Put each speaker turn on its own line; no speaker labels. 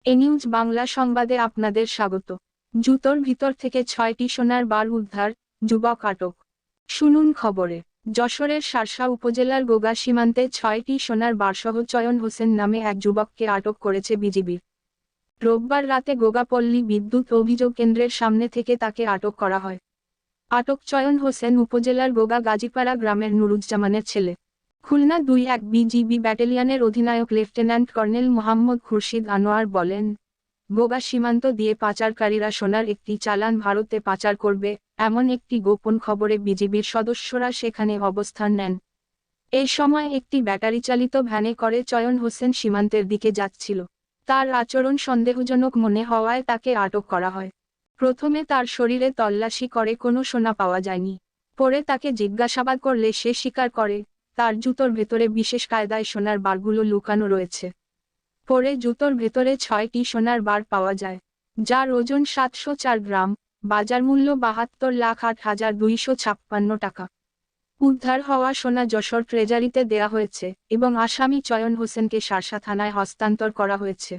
এ news Bangla সংবাদে আপনাদের স্বাগত। জুতোর ভিতর থেকে 6টি সোনার বার উদ্ধার, যুবক আটক। শুনুন খবরে। যশোরের শার্শা উপজেলার গোগা সীমান্তে 6টি সোনার বারসহ চয়ন হোসেন নামে এক যুবককে আটক করেছে বিজিবি। রোববার রাতে গোগাপল্লী বিদ্যুৎ অভিযোগ কেন্দ্রের সামনে থেকে তাকে আটক করা হয়। আটক চয়ন হোসেন উপজেলার গোগা গাজীপাড়া গ্রামের নুরুজ্জামানের ছেলে। খুলনা 2-1 বিজিবি ব্যাটালিয়নের অধিনায়ক লেফটেন্যান্ট কর্নেল মোহাম্মদ খুরশিদ আনোয়ার বলেন, গোগা সীমান্ত দিয়ে পাচারকারীরা সোনার একটি চালান ভারতে পাচার করবে, এমন একটি গোপন খবরে বিজিবির সদস্যরা সেখানে অবস্থান নেন। এই সময় একটি ব্যাটারিচালিত ভ্যানে করে চয়ন হোসেন সীমান্তের দিকে যাচ্ছিল। তার আচরণ সন্দেহজনক মনে হওয়ায় তাকে আটক করা হয়। প্রথমে তার শরীরে তল্লাশি করে কোনো সোনা পাওয়া যায়নি। পরে তাকে জিজ্ঞাসাবাদ করলে সে স্বীকার করে, তার জুতোর ভেতরে বিশেষ কায়দায় সোনার বারগুলো লুকানো রয়েছে। পরে জুতোর ভেতরে 6টি সোনার বার পাওয়া যায়, যার ওজন 704 গ্রাম, বাজার মূল্য 72,08,256 টাকা। উদ্ধার হওয়া সোনা যশোর ট্রেজারিতে দেয়া হয়েছে এবং আসামি চয়ন হোসেনকে শার্শা থানায় হস্তান্তর করা হয়েছে।